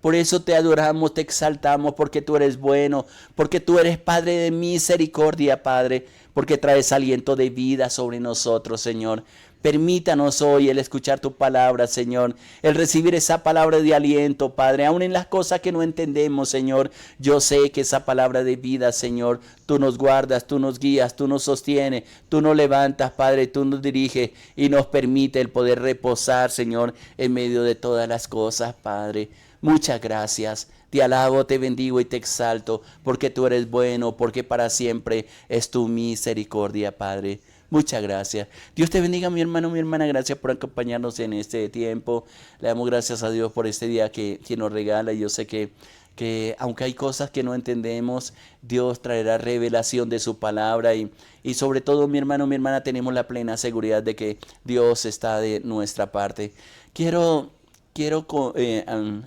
Por eso te adoramos, te exaltamos, porque tú eres bueno, porque tú eres Padre de misericordia, Padre, porque traes aliento de vida sobre nosotros, Señor. Permítanos hoy el escuchar tu palabra, Señor, el recibir esa palabra de aliento, Padre, aun en las cosas que no entendemos, Señor. Yo sé que esa palabra de vida, Señor, tú nos guardas, tú nos guías, tú nos sostienes, tú nos levantas, Padre, tú nos diriges y nos permite el poder reposar, Señor, en medio de todas las cosas, Padre. Muchas gracias. Te alabo, te bendigo y te exalto, porque tú eres bueno, porque para siempre es tu misericordia, Padre. Muchas gracias. Dios te bendiga, mi hermano, mi hermana. Gracias por acompañarnos en este tiempo. Le damos gracias a Dios por este día que nos regala. Yo sé que aunque hay cosas que no entendemos, Dios traerá revelación de su palabra y sobre todo, mi hermano, mi hermana, tenemos la plena seguridad de que Dios está de nuestra parte. Quiero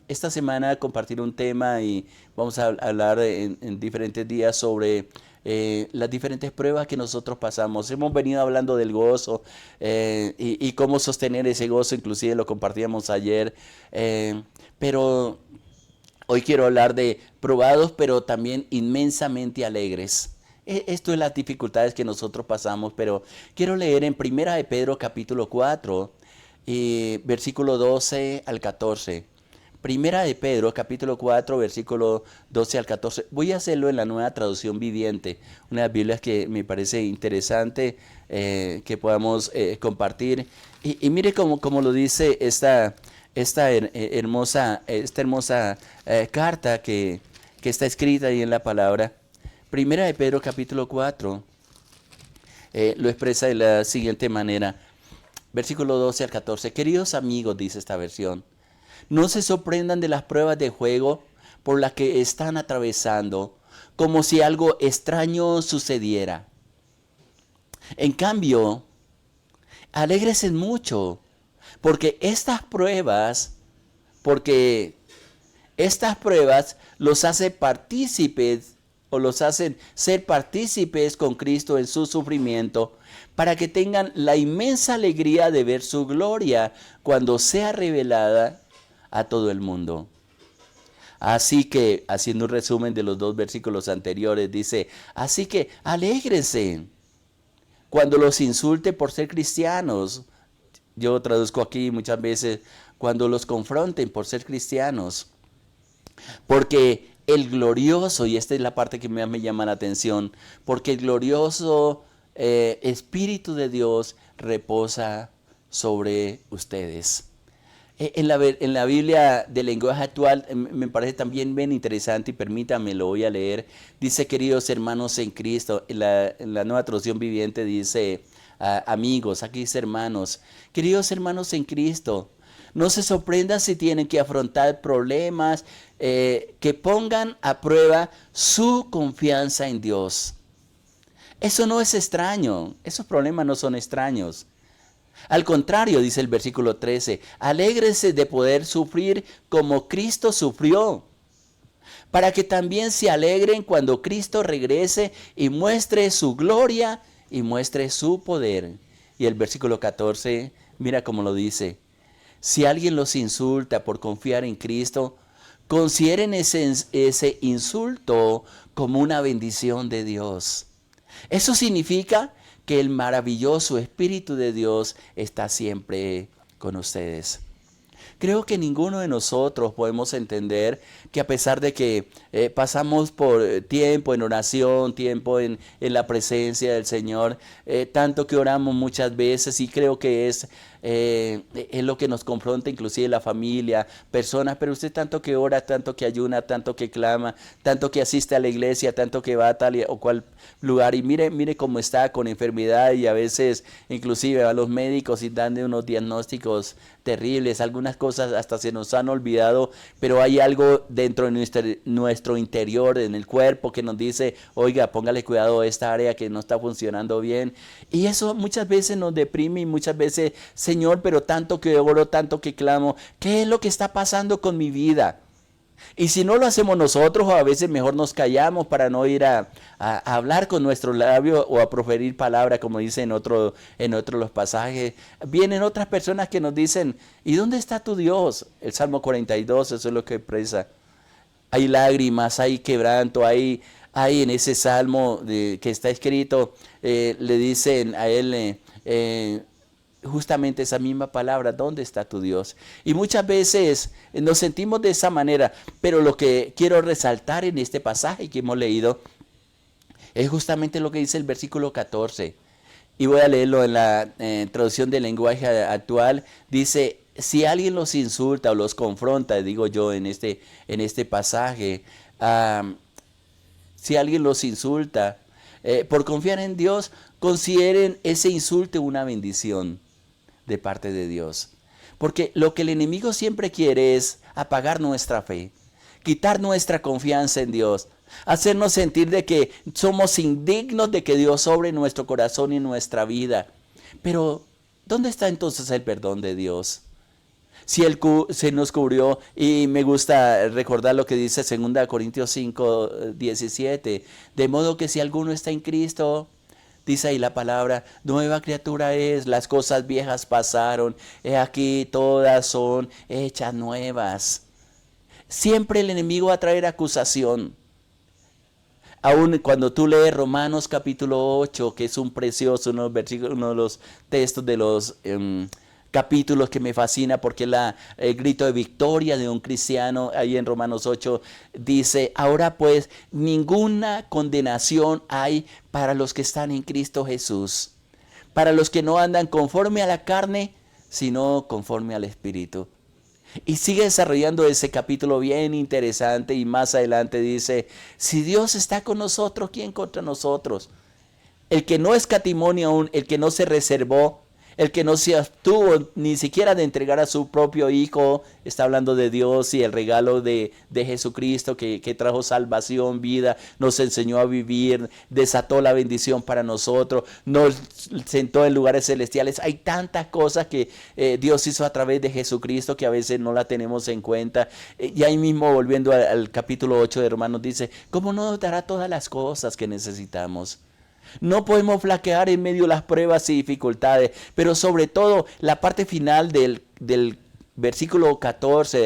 esta semana compartir un tema y vamos a hablar en diferentes días sobre las diferentes pruebas que nosotros pasamos. Hemos venido hablando del gozo y cómo sostener ese gozo, inclusive lo compartíamos ayer, pero hoy quiero hablar de probados, pero también inmensamente alegres. Esto es las dificultades que nosotros pasamos, pero quiero leer en Primera de Pedro capítulo 4, versículo 12 al 14. Primera de Pedro, capítulo 4, versículo 12 al 14. Voy a hacerlo en la Nueva Traducción Viviente, una de las Biblias que me parece interesante que podamos compartir. Y mire cómo lo dice esta hermosa carta que está escrita ahí en la palabra. Primera de Pedro, capítulo 4, lo expresa de la siguiente manera. Versículo 12 al 14. Queridos amigos, dice esta versión, no se sorprendan de las pruebas de juego por las que están atravesando, como si algo extraño sucediera. En cambio, alégresen mucho, porque estas pruebas los hace partícipes o los hacen ser partícipes con Cristo en su sufrimiento, para que tengan la inmensa alegría de ver su gloria cuando sea revelada a todo el mundo. Así que, haciendo un resumen de los dos versículos anteriores, dice, así que alégrense cuando los insulte por ser cristianos. Yo traduzco aquí muchas veces, cuando los confronten por ser cristianos. Porque el glorioso, y esta es la parte que me llama la atención, porque el glorioso Espíritu de Dios reposa sobre ustedes. En la Biblia del lenguaje actual me parece también bien interesante y permítame, lo voy a leer. Dice, queridos hermanos en Cristo. En la Nueva Traducción Viviente dice, amigos, aquí dice hermanos. Queridos hermanos en Cristo, no se sorprendan si tienen que afrontar problemas que pongan a prueba su confianza en Dios. Eso no es extraño, esos problemas no son extraños. Al contrario, dice el versículo 13, alégrense de poder sufrir como Cristo sufrió, para que también se alegren cuando Cristo regrese y muestre su gloria y muestre su poder. Y el versículo 14, mira cómo lo dice, si alguien los insulta por confiar en Cristo, consideren ese insulto como una bendición de Dios. Eso significa que el maravilloso Espíritu de Dios está siempre con ustedes. Creo que ninguno de nosotros podemos entender que a pesar de que pasamos por tiempo en oración, tiempo en la presencia del Señor, tanto que oramos muchas veces y creo que es lo que nos confronta inclusive la familia, personas, pero usted tanto que ora, tanto que ayuna, tanto que clama, tanto que asiste a la iglesia, tanto que va a tal o cual lugar y mire cómo está con enfermedad y a veces inclusive va a los médicos y dan de unos diagnósticos terribles, algunas cosas hasta se nos han olvidado, pero hay algo dentro de nuestro interior, en el cuerpo, que nos dice, oiga, póngale cuidado a esta área que no está funcionando bien. Y eso muchas veces nos deprime y muchas veces, Señor, pero tanto que oro, tanto que clamo, ¿qué es lo que está pasando con mi vida? Y si no lo hacemos nosotros, o a veces mejor nos callamos para no ir a hablar con nuestro labio o a proferir palabra, como dice en otro los pasajes. Vienen otras personas que nos dicen, ¿y dónde está tu Dios? El Salmo 42, eso es lo que expresa. Hay lágrimas, hay quebranto, hay en ese salmo que está escrito, le dicen a él justamente esa misma palabra, ¿dónde está tu Dios? Y muchas veces nos sentimos de esa manera, pero lo que quiero resaltar en este pasaje que hemos leído es justamente lo que dice el versículo 14. Y voy a leerlo en la traducción del lenguaje actual. Dice, si alguien los insulta o los confronta, digo yo en este pasaje, si alguien los insulta, por confiar en Dios, consideren ese insulto una bendición de parte de Dios. Porque lo que el enemigo siempre quiere es apagar nuestra fe, quitar nuestra confianza en Dios, hacernos sentir de que somos indignos de que Dios obre en nuestro corazón y en nuestra vida. Pero, ¿dónde está entonces el perdón de Dios? Si Él se nos cubrió, y me gusta recordar lo que dice 2 Corintios 5, 17, de modo que si alguno está en Cristo, dice ahí la palabra, nueva criatura es, las cosas viejas pasaron, he aquí todas son hechas nuevas. Siempre el enemigo va a traer acusación. Aún cuando tú lees Romanos capítulo 8, que es un precioso, uno de los textos de los capítulos que me fascina, porque el grito de victoria de un cristiano ahí en Romanos 8 dice, ahora pues ninguna condenación hay para los que están en Cristo Jesús, para los que no andan conforme a la carne, sino conforme al Espíritu. Y sigue desarrollando ese capítulo bien interesante, y más adelante dice, si Dios está con nosotros, ¿quién contra nosotros? El que no escatimó ni aún, el que no se reservó, el que no se abstuvo ni siquiera de entregar a su propio Hijo, está hablando de Dios y el regalo de Jesucristo que trajo salvación, vida, nos enseñó a vivir, desató la bendición para nosotros, nos sentó en lugares celestiales. Hay tantas cosas que Dios hizo a través de Jesucristo que a veces no la tenemos en cuenta. Y ahí mismo, volviendo al capítulo 8 de Romanos, dice, ¿cómo no nos dará todas las cosas que necesitamos? No podemos flaquear en medio de las pruebas y dificultades, pero sobre todo la parte final del versículo 14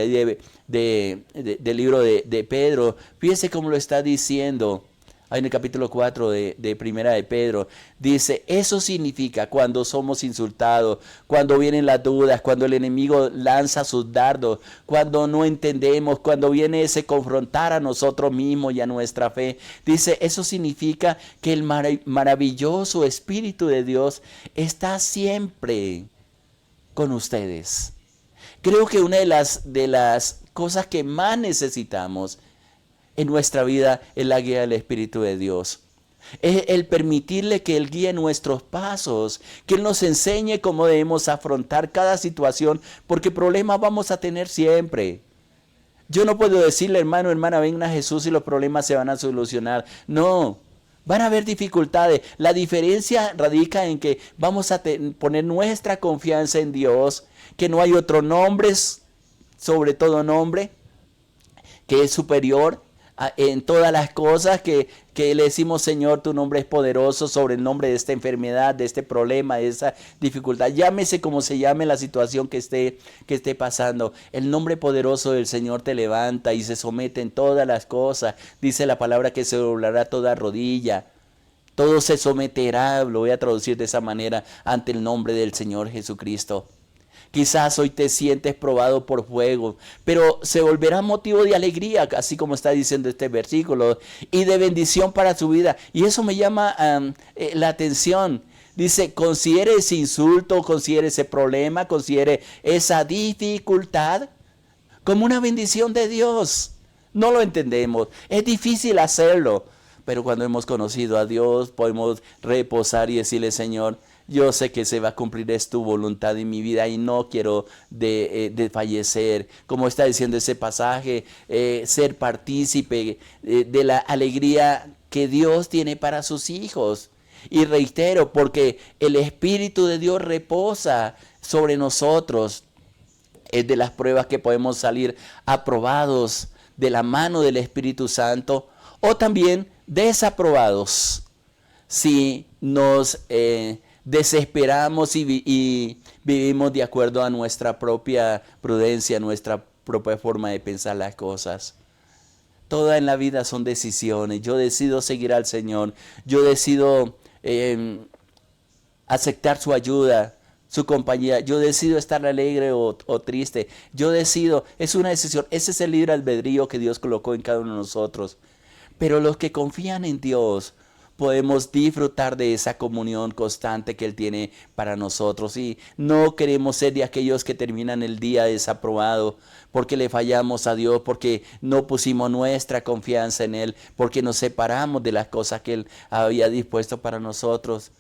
del libro de Pedro, fíjese cómo lo está diciendo. Ahí en el capítulo 4 de Primera de Pedro, dice, eso significa cuando somos insultados, cuando vienen las dudas, cuando el enemigo lanza sus dardos, cuando no entendemos, cuando viene ese confrontar a nosotros mismos y a nuestra fe. Dice, eso significa que el maravilloso Espíritu de Dios está siempre con ustedes. Creo que una de las cosas que más necesitamos en nuestra vida es la guía del Espíritu de Dios. Es el permitirle que Él guíe nuestros pasos, que Él nos enseñe cómo debemos afrontar cada situación, porque problemas vamos a tener siempre. Yo no puedo decirle, hermano, hermana, vengan a Jesús y los problemas se van a solucionar. No, van a haber dificultades. La diferencia radica en que vamos a poner nuestra confianza en Dios, que no hay otro nombre, sobre todo nombre, que es superior en todas las cosas, que le decimos, Señor, tu nombre es poderoso sobre el nombre de esta enfermedad, de este problema, de esa dificultad. Llámese como se llame la situación que esté pasando. El nombre poderoso del Señor te levanta y se somete en todas las cosas. Dice la palabra que se doblará toda rodilla. Todo se someterá, lo voy a traducir de esa manera, ante el nombre del Señor Jesucristo. Quizás hoy te sientes probado por fuego, pero se volverá motivo de alegría, así como está diciendo este versículo, y de bendición para su vida. Y eso me llama la atención. Dice, considere ese insulto, considere ese problema, considere esa dificultad como una bendición de Dios. No lo entendemos, es difícil hacerlo, pero cuando hemos conocido a Dios podemos reposar y decirle, Señor, yo sé que se va a cumplir tu voluntad en mi vida y no quiero de fallecer. Como está diciendo ese pasaje, ser partícipe de la alegría que Dios tiene para sus hijos. Y reitero, porque el Espíritu de Dios reposa sobre nosotros. Es de las pruebas que podemos salir aprobados de la mano del Espíritu Santo, o también desaprobados si nos desesperamos y vivimos de acuerdo a nuestra propia prudencia, nuestra propia forma de pensar las cosas. Toda en la vida son decisiones. Yo decido seguir al Señor. Yo decido aceptar su ayuda, su compañía. Yo decido estar alegre o triste. Yo decido, es una decisión. Ese es el libre albedrío que Dios colocó en cada uno de nosotros. Pero los que confían en Dios, podemos disfrutar de esa comunión constante que Él tiene para nosotros. Y no queremos ser de aquellos que terminan el día desaprobado porque le fallamos a Dios, porque no pusimos nuestra confianza en Él, porque nos separamos de las cosas que Él había dispuesto para nosotros.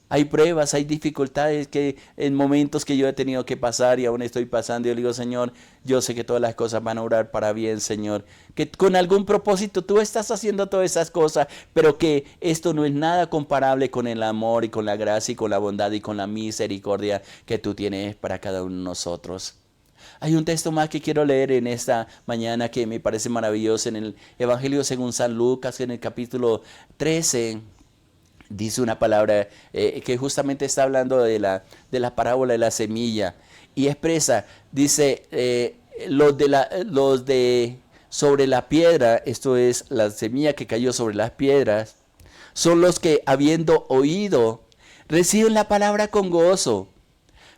Hay pruebas, hay dificultades que en momentos que yo he tenido que pasar y aún estoy pasando, yo le digo, Señor, yo sé que todas las cosas van a obrar para bien, Señor. Que con algún propósito tú estás haciendo todas esas cosas, pero que esto no es nada comparable con el amor y con la gracia y con la bondad y con la misericordia que tú tienes para cada uno de nosotros. Hay un texto más que quiero leer en esta mañana que me parece maravilloso en el Evangelio según San Lucas, en el capítulo 13. Dice una palabra que justamente está hablando de la parábola de la semilla y expresa, dice, los de sobre la piedra, esto es la semilla que cayó sobre las piedras, son los que habiendo oído, reciben la palabra con gozo,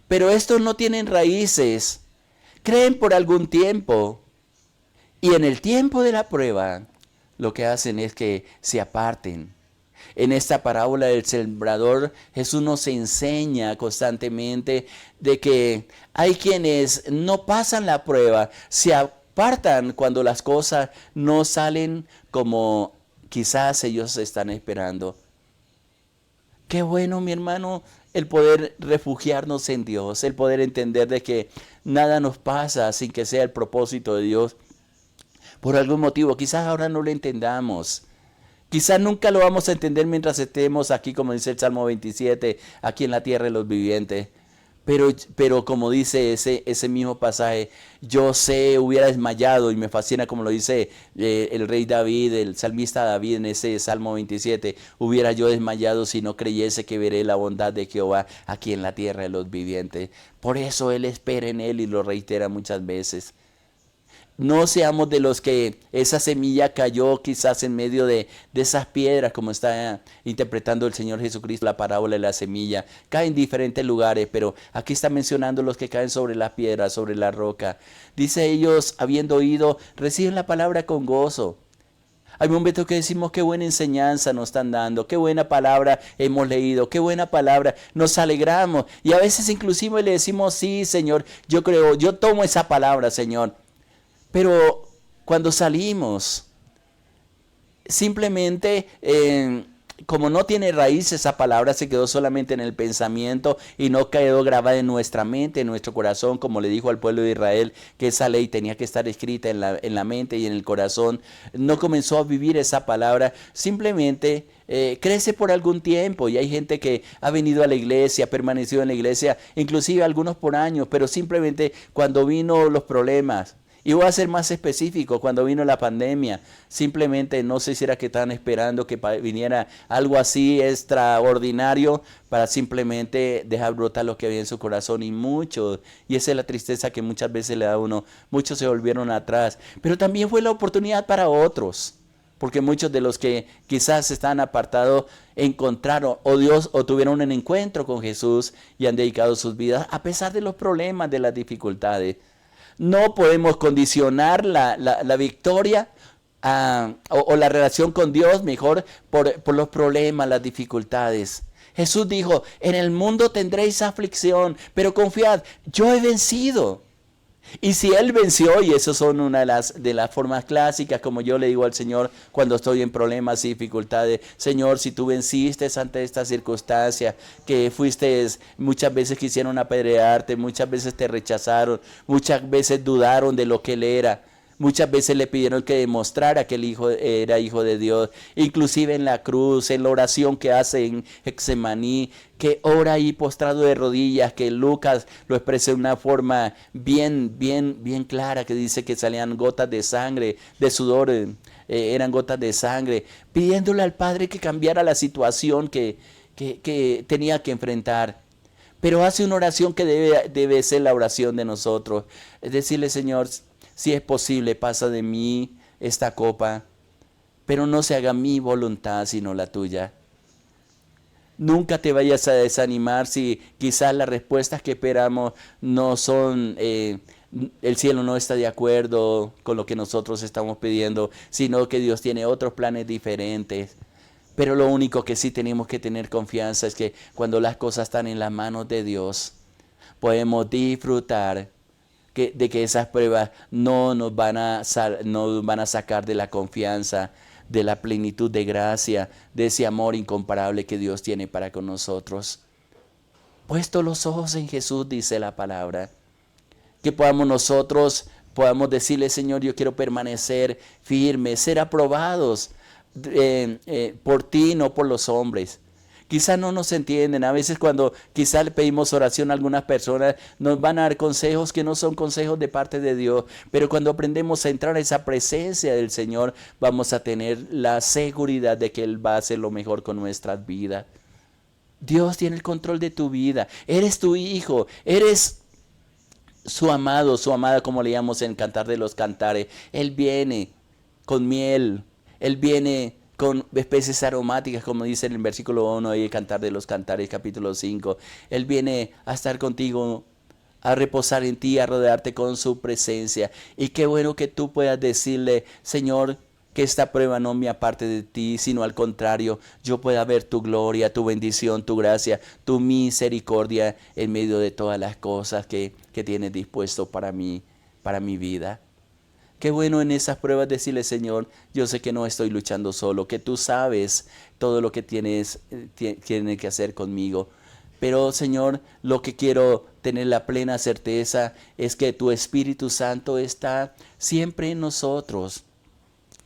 pero estos no tienen raíces, creen por algún tiempo y en el tiempo de la prueba lo que hacen es que se aparten. En esta parábola del sembrador, Jesús nos enseña constantemente de que hay quienes no pasan la prueba, se apartan cuando las cosas no salen como quizás ellos están esperando. Qué bueno, mi hermano, el poder refugiarnos en Dios, el poder entender de que nada nos pasa sin que sea el propósito de Dios. Por algún motivo, quizás ahora no lo entendamos. Quizás nunca lo vamos a entender mientras estemos aquí, como dice el Salmo 27, aquí en la tierra de los vivientes. Pero como dice ese mismo pasaje, yo sé, hubiera desmayado, y me fascina como lo dice el rey David, el salmista David en ese Salmo 27, hubiera yo desmayado si no creyese que veré la bondad de Jehová aquí en la tierra de los vivientes. Por eso Él espera en Él y lo reitera muchas veces. No seamos de los que esa semilla cayó quizás en medio de esas piedras, como está interpretando el Señor Jesucristo la parábola de la semilla. Cae en diferentes lugares, pero aquí está mencionando los que caen sobre las piedras, sobre la roca. Dice ellos, habiendo oído, reciben la palabra con gozo. Hay momentos que decimos qué buena enseñanza nos están dando, qué buena palabra hemos leído, qué buena palabra, nos alegramos. Y a veces inclusive le decimos, sí, Señor, yo creo, yo tomo esa palabra, Señor. Pero cuando salimos, simplemente como no tiene raíz esa palabra, se quedó solamente en el pensamiento y no quedó grabada en nuestra mente, en nuestro corazón, como le dijo al pueblo de Israel que esa ley tenía que estar escrita en la mente y en el corazón. No comenzó a vivir esa palabra, simplemente crece por algún tiempo, y hay gente que ha venido a la iglesia, ha permanecido en la iglesia, inclusive algunos por años, pero simplemente cuando vino los problemas. Y voy a ser más específico, cuando vino la pandemia, simplemente no sé si era que estaban esperando que viniera algo así extraordinario para simplemente dejar brotar lo que había en su corazón, y muchos, y esa es la tristeza que muchas veces le da a uno, muchos se volvieron atrás, pero también fue la oportunidad para otros, porque muchos de los que quizás estaban apartados encontraron o tuvieron un encuentro con Jesús y han dedicado sus vidas a pesar de los problemas, de las dificultades. No podemos condicionar la victoria o la relación con Dios, mejor, por los problemas, las dificultades. Jesús dijo, en el mundo tendréis aflicción, pero confiad, yo he vencido. Y si Él venció, y eso son una de las formas clásicas, como yo le digo al Señor cuando estoy en problemas y dificultades, Señor, si tú venciste ante esta circunstancia, que fuiste, muchas veces quisieron apedrearte, muchas veces te rechazaron, muchas veces dudaron de lo que Él era, Muchas veces le pidieron que demostrara que el hijo era hijo de Dios. Inclusive en la cruz, en la oración que hace en Getsemaní, que ora ahí postrado de rodillas, que Lucas lo expresa de una forma bien clara, que dice que salían gotas de sangre, de sudor, eran gotas de sangre, pidiéndole al Padre que cambiara la situación que tenía que enfrentar. Pero hace una oración que debe ser la oración de nosotros. Es decirle, Señor, si es posible, pasa de mí esta copa, pero no se haga mi voluntad sino la tuya. Nunca te vayas a desanimar si quizás las respuestas que esperamos no son, el cielo no está de acuerdo con lo que nosotros estamos pidiendo, sino que Dios tiene otros planes diferentes. Pero lo único que sí tenemos que tener confianza es que cuando las cosas están en las manos de Dios, podemos disfrutar de que esas pruebas no nos van a sacar de la confianza, de la plenitud de gracia, de ese amor incomparable que Dios tiene para con nosotros. Puesto los ojos en Jesús, dice la palabra, que podamos decirle, Señor, yo quiero permanecer firme, ser aprobados por ti, no por los hombres. Quizás no nos entienden. A veces cuando quizás le pedimos oración a algunas personas, nos van a dar consejos que no son consejos de parte de Dios. Pero cuando aprendemos a entrar a esa presencia del Señor, vamos a tener la seguridad de que Él va a hacer lo mejor con nuestras vidas. Dios tiene el control de tu vida. Eres tu hijo. Eres su amado, su amada, como leíamos en Cantar de los Cantares. Él viene con miel. Él viene con especies aromáticas, como dice en el versículo 1 y el Cantar de los Cantares, capítulo 5. Él viene a estar contigo, a reposar en ti, a rodearte con su presencia. Y qué bueno que tú puedas decirle, Señor, que esta prueba no me aparte de ti, sino al contrario, yo pueda ver tu gloria, tu bendición, tu gracia, tu misericordia en medio de todas las cosas que tienes dispuesto para mí, para mi vida. Qué bueno en esas pruebas decirle, Señor, yo sé que no estoy luchando solo, que tú sabes todo lo que tienes que hacer conmigo. Pero, Señor, lo que quiero tener la plena certeza es que tu Espíritu Santo está siempre en nosotros.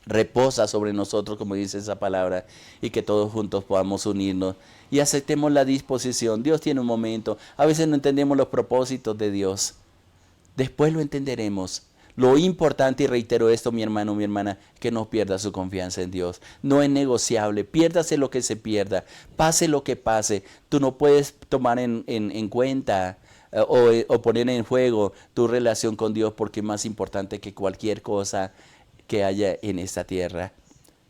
Reposa sobre nosotros, como dice esa palabra, y que todos juntos podamos unirnos y aceptemos la disposición. Dios tiene un momento. A veces no entendemos los propósitos de Dios. Después lo entenderemos. Lo importante, y reitero esto, mi hermano, mi hermana, que no pierda su confianza en Dios. No es negociable, piérdase lo que se pierda, pase lo que pase. Tú no puedes tomar en cuenta o poner en juego tu relación con Dios porque es más importante que cualquier cosa que haya en esta tierra.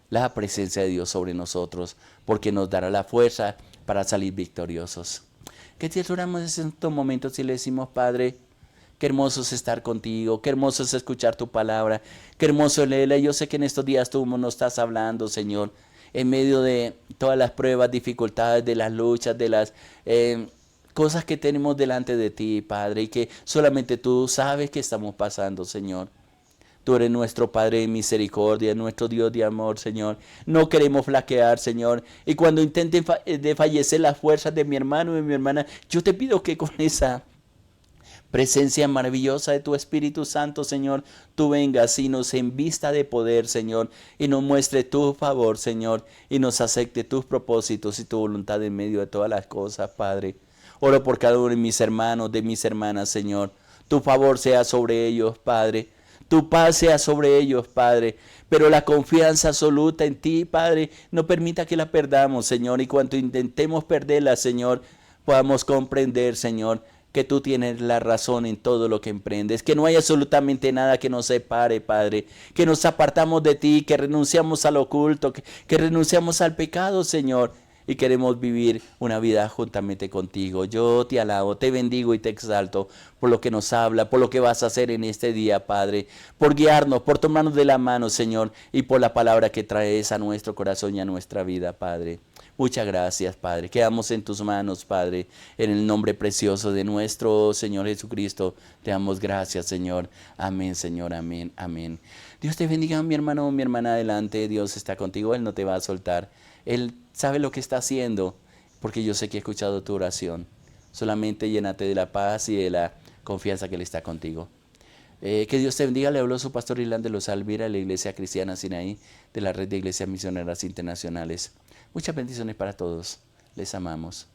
La presencia de Dios sobre nosotros, porque nos dará la fuerza para salir victoriosos. Que te oramos en estos momentos y le decimos, Padre, qué hermoso es estar contigo, qué hermoso es escuchar tu palabra, qué hermoso es leerla. Yo sé que en estos días tú nos estás hablando, Señor, en medio de todas las pruebas, dificultades, de las luchas, de las cosas que tenemos delante de ti, Padre, y que solamente tú sabes que estamos pasando, Señor. Tú eres nuestro Padre de misericordia, nuestro Dios de amor, Señor. No queremos flaquear, Señor. Y cuando intenten desfallecer las fuerzas de mi hermano y de mi hermana, yo te pido que con esa presencia maravillosa de tu Espíritu Santo, Señor, tú vengas y nos envista de poder, Señor, y nos muestre tu favor, Señor, y nos acepte tus propósitos y tu voluntad en medio de todas las cosas, Padre. Oro por cada uno de mis hermanos, de mis hermanas, Señor. Tu favor sea sobre ellos, Padre. Tu paz sea sobre ellos, Padre. Pero la confianza absoluta en ti, Padre, no permita que la perdamos, Señor. Y cuando intentemos perderla, Señor, podamos comprender, Señor, que tú tienes la razón en todo lo que emprendes, que no hay absolutamente nada que nos separe, Padre, que nos apartamos de ti, que renunciamos al oculto, que renunciamos al pecado, Señor, y queremos vivir una vida juntamente contigo. Yo te alabo, te bendigo y te exalto por lo que nos habla, por lo que vas a hacer en este día, Padre, por guiarnos, por tomarnos de la mano, Señor, y por la palabra que traes a nuestro corazón y a nuestra vida, Padre. Muchas gracias, Padre. Quedamos en tus manos, Padre, en el nombre precioso de nuestro Señor Jesucristo. Te damos gracias, Señor. Amén, Señor. Amén, amén. Dios te bendiga, mi hermano, mi hermana, adelante. Dios está contigo. Él no te va a soltar. Él sabe lo que está haciendo, porque yo sé que he escuchado tu oración. Solamente llénate de la paz y de la confianza que Él está contigo. Que Dios te bendiga. Le habló su pastor Irlán de los Alvira, de la Iglesia Cristiana Sinaí, de la Red de Iglesias Misioneras Internacionales. Muchas bendiciones para todos. Les amamos.